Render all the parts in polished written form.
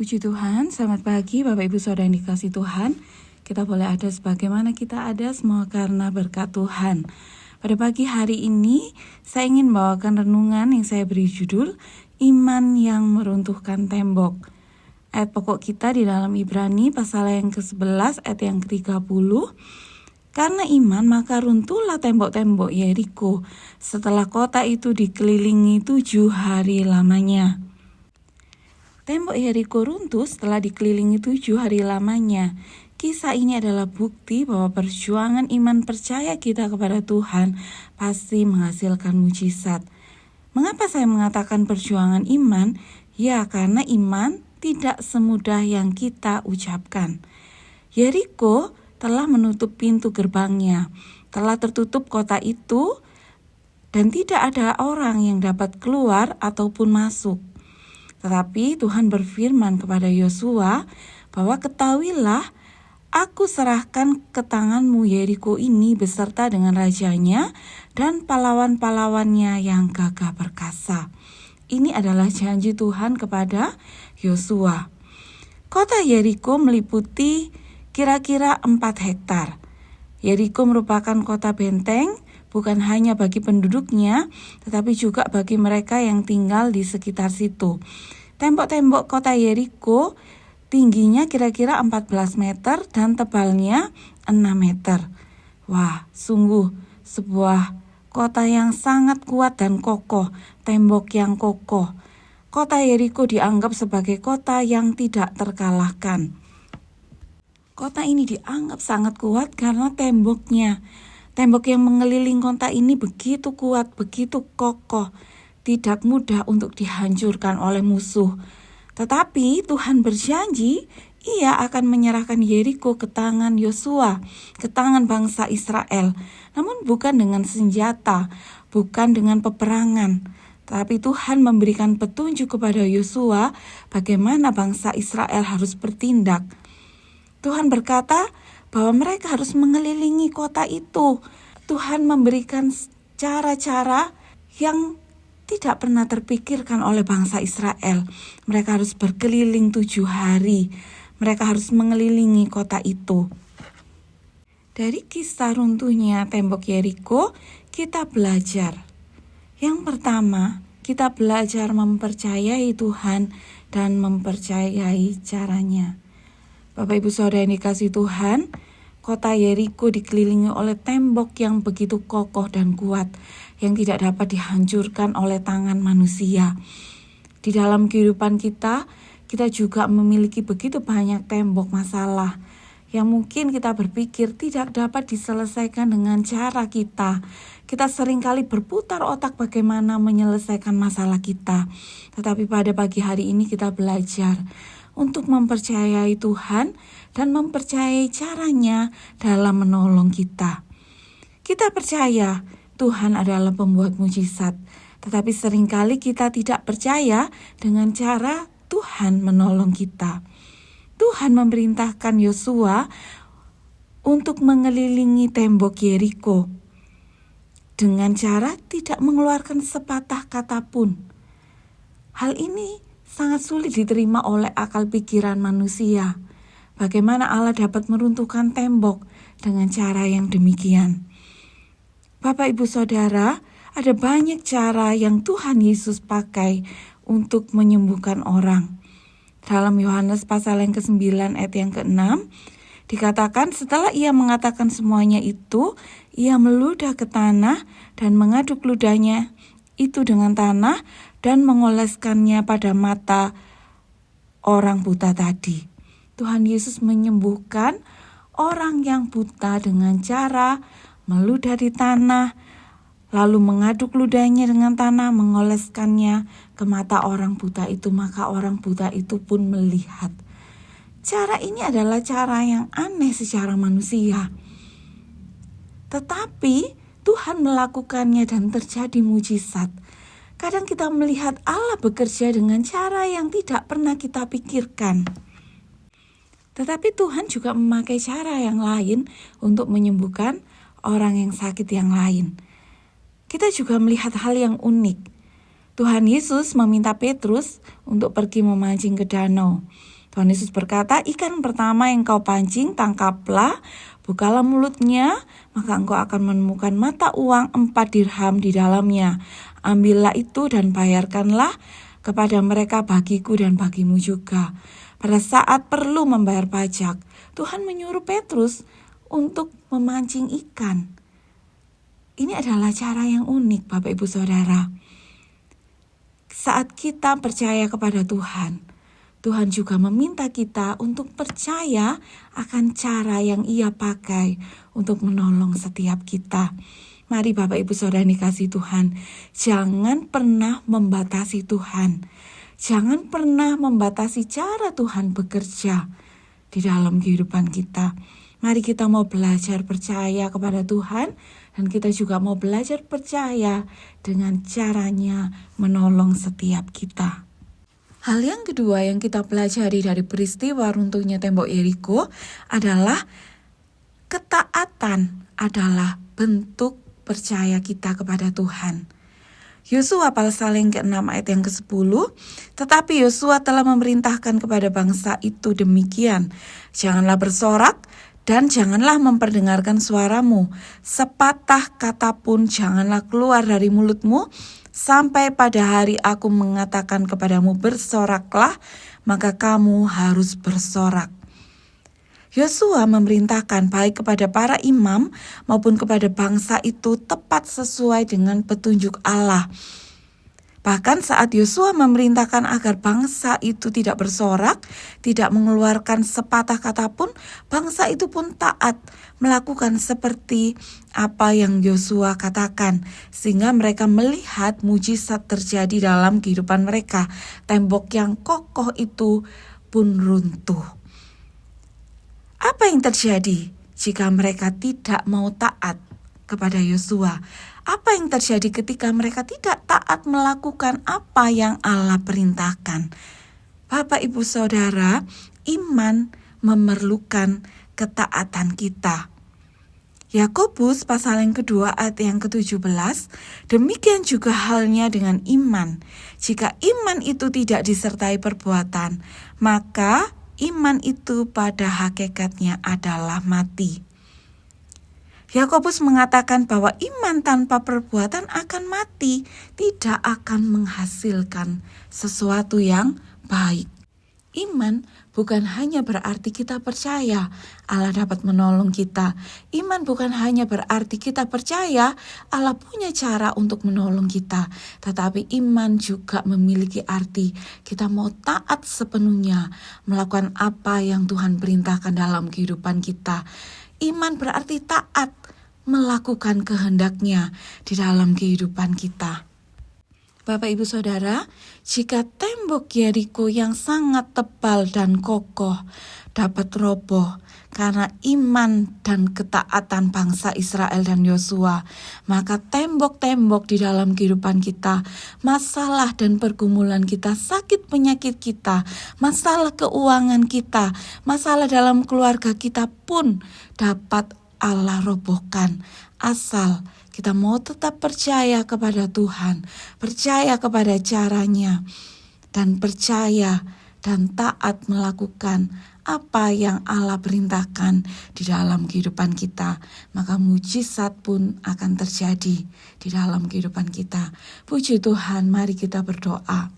Puji Tuhan, selamat pagi Bapak Ibu Saudara yang dikasihi Tuhan. Kita boleh ada sebagaimana kita ada semua karena berkat Tuhan. Pada pagi hari ini, saya ingin membawakan renungan yang saya beri judul Iman yang Meruntuhkan Tembok. Ayat pokok kita di dalam Ibrani pasal yang ke-11 ayat yang ke-30. Karena iman maka runtuhlah tembok-tembok Yeriko setelah kota itu dikelilingi 7 hari lamanya. Tembok Yeriko runtuh setelah dikelilingi 7 hari lamanya. Kisah ini adalah bukti bahwa perjuangan iman percaya kita kepada Tuhan pasti menghasilkan mujizat. Mengapa saya mengatakan perjuangan iman? Ya, karena iman tidak semudah yang kita ucapkan. Yeriko telah menutup pintu gerbangnya, telah tertutup kota itu, dan tidak ada orang yang dapat keluar ataupun masuk. Tetapi Tuhan berfirman kepada Yosua bahwa ketahuilah, aku serahkan ke tanganmu Yeriko ini beserta dengan rajanya dan pahlawan-pahlawannya yang gagah perkasa. Ini adalah janji Tuhan kepada Yosua. Kota Yeriko meliputi kira-kira 4 hektar. Yeriko merupakan kota benteng, bukan hanya bagi penduduknya, tetapi juga bagi mereka yang tinggal di sekitar situ. Tembok-tembok kota Yeriko tingginya kira-kira 14 meter dan tebalnya 6 meter. Wah, sungguh sebuah kota yang sangat kuat dan kokoh, tembok yang kokoh. Kota Yeriko dianggap sebagai kota yang tidak terkalahkan. Kota ini dianggap sangat kuat karena temboknya. Tembok yang mengelilingi kota ini begitu kuat, begitu kokoh, tidak mudah untuk dihancurkan oleh musuh. Tetapi Tuhan berjanji, Ia akan menyerahkan Yeriko ke tangan Yosua, ke tangan bangsa Israel. Namun bukan dengan senjata, bukan dengan peperangan. Tapi Tuhan memberikan petunjuk kepada Yosua bagaimana bangsa Israel harus bertindak. Tuhan berkata bahwa mereka harus mengelilingi kota itu. Tuhan memberikan cara-cara yang tidak pernah terpikirkan oleh bangsa Israel. Mereka harus berkeliling 7 hari. Mereka harus mengelilingi kota itu. Dari kisah runtuhnya tembok Yeriko, kita belajar. Yang pertama, kita belajar mempercayai Tuhan dan mempercayai caranya. Bapak Ibu Saudara yang dikasihi Tuhan, kota Yeriko dikelilingi oleh tembok yang begitu kokoh dan kuat, yang tidak dapat dihancurkan oleh tangan manusia. Di dalam kehidupan kita juga memiliki begitu banyak tembok masalah, yang mungkin kita berpikir tidak dapat diselesaikan dengan cara kita. Kita seringkali berputar otak bagaimana menyelesaikan masalah kita. Tetapi pada pagi hari ini kita belajar untuk mempercayai Tuhan dan mempercayai caranya dalam menolong kita. Kita percaya Tuhan adalah pembuat mujizat, tetapi seringkali kita tidak percaya dengan cara Tuhan menolong kita. Tuhan memerintahkan Yosua untuk mengelilingi tembok Yeriko dengan cara tidak mengeluarkan sepatah kata pun. Hal ini sangat sulit diterima oleh akal pikiran manusia. Bagaimana Allah dapat meruntuhkan tembok dengan cara yang demikian? Bapak Ibu Saudara, ada banyak cara yang Tuhan Yesus pakai untuk menyembuhkan orang. Dalam Yohanes pasal yang ke-9 ayat yang ke-6, dikatakan setelah ia mengatakan semuanya itu, ia meludah ke tanah dan mengaduk ludahnya itu dengan tanah dan mengoleskannya pada mata orang buta tadi. Tuhan Yesus menyembuhkan orang yang buta dengan cara meludah di tanah, lalu mengaduk ludahnya dengan tanah, mengoleskannya ke mata orang buta itu, maka orang buta itu pun melihat. Cara ini adalah cara yang aneh secara manusia. Tetapi Tuhan melakukannya dan terjadi mujizat. Kadang kita melihat Allah bekerja dengan cara yang tidak pernah kita pikirkan. Tetapi Tuhan juga memakai cara yang lain untuk menyembuhkan orang yang sakit yang lain. Kita juga melihat hal yang unik. Tuhan Yesus meminta Petrus untuk pergi memancing ke danau. Tuhan Yesus berkata, ikan pertama yang kau pancing, tangkaplah, bukalah mulutnya, maka engkau akan menemukan mata uang 4 dirham di dalamnya. Ambillah itu dan bayarkanlah kepada mereka bagiku dan bagimu juga. Pada saat perlu membayar pajak, Tuhan menyuruh Petrus untuk memancing ikan. Ini adalah cara yang unik, Bapak Ibu Saudara. Saat kita percaya kepada Tuhan, Tuhan juga meminta kita untuk percaya akan cara yang Ia pakai untuk menolong setiap kita. Mari Bapak Ibu Saudara dikasihi Tuhan, jangan pernah membatasi Tuhan. Jangan pernah membatasi cara Tuhan bekerja di dalam kehidupan kita. Mari kita mau belajar percaya kepada Tuhan, dan kita juga mau belajar percaya dengan caranya menolong setiap kita. Hal yang kedua yang kita pelajari dari peristiwa runtuhnya tembok Yeriko adalah ketaatan adalah bentuk percaya kita kepada Tuhan. Yosua pasal yang ke-6 ayat yang ke-10, tetapi Yosua telah memerintahkan kepada bangsa itu demikian, janganlah bersorak dan janganlah memperdengarkan suaramu, sepatah kata pun janganlah keluar dari mulutmu, sampai pada hari aku mengatakan kepadamu bersoraklah, maka kamu harus bersorak. Yosua memerintahkan baik kepada para imam maupun kepada bangsa itu tepat sesuai dengan petunjuk Allah. Bahkan saat Yosua memerintahkan agar bangsa itu tidak bersorak, tidak mengeluarkan sepatah kata pun, bangsa itu pun taat melakukan seperti apa yang Yosua katakan, sehingga mereka melihat mujizat terjadi dalam kehidupan mereka. Tembok yang kokoh itu pun runtuh. Apa yang terjadi jika mereka tidak mau taat kepada Yosua? Apa yang terjadi ketika mereka tidak taat melakukan apa yang Allah perintahkan? Bapak, Ibu, Saudara, iman memerlukan ketaatan kita. Yakobus pasal yang kedua ayat yang ke-17, demikian juga halnya dengan iman. Jika iman itu tidak disertai perbuatan, maka iman itu pada hakikatnya adalah mati. Yakobus mengatakan bahwa iman tanpa perbuatan akan mati, tidak akan menghasilkan sesuatu yang baik. Iman bukan hanya berarti kita percaya Allah dapat menolong kita. Iman bukan hanya berarti kita percaya Allah punya cara untuk menolong kita. Tetapi iman juga memiliki arti kita mau taat sepenuhnya melakukan apa yang Tuhan perintahkan dalam kehidupan kita. Iman berarti taat melakukan kehendak-Nya di dalam kehidupan kita. Bapak, Ibu, Saudara, jika tembok Yeriko yang sangat tebal dan kokoh dapat roboh karena iman dan ketaatan bangsa Israel dan Yosua, maka tembok-tembok di dalam kehidupan kita, masalah dan pergumulan kita, sakit penyakit kita, masalah keuangan kita, masalah dalam keluarga kita pun dapat Allah robohkan, asal kita mau tetap percaya kepada Tuhan, percaya kepada caranya, dan percaya dan taat melakukan apa yang Allah perintahkan di dalam kehidupan kita. Maka mujizat pun akan terjadi di dalam kehidupan kita. Puji Tuhan, mari kita berdoa.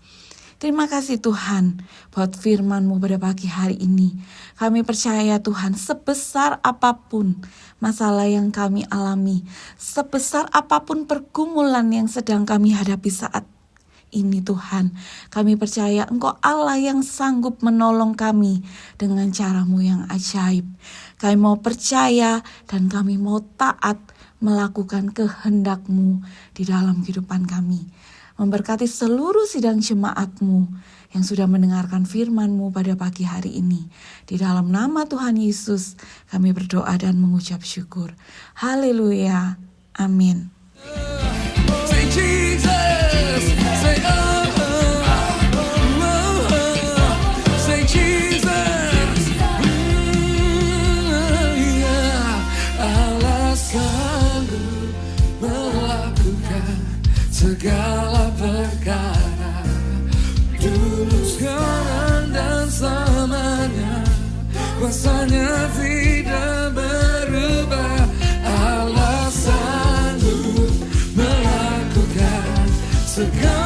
Terima kasih Tuhan buat firman-Mu pada pagi hari ini. Kami percaya Tuhan, sebesar apapun masalah yang kami alami, sebesar apapun pergumulan yang sedang kami hadapi saat ini Tuhan, kami percaya Engkau Allah yang sanggup menolong kami dengan cara-Mu yang ajaib. Kami mau percaya dan kami mau taat melakukan kehendak-Mu di dalam kehidupan kami. Memberkati seluruh sidang jemaat-Mu yang sudah mendengarkan firman-Mu pada pagi hari ini. Di dalam nama Tuhan Yesus kami berdoa dan mengucap syukur. Haleluya. Amin. Segala perkara dulu, sekarang, dan selamanya. segala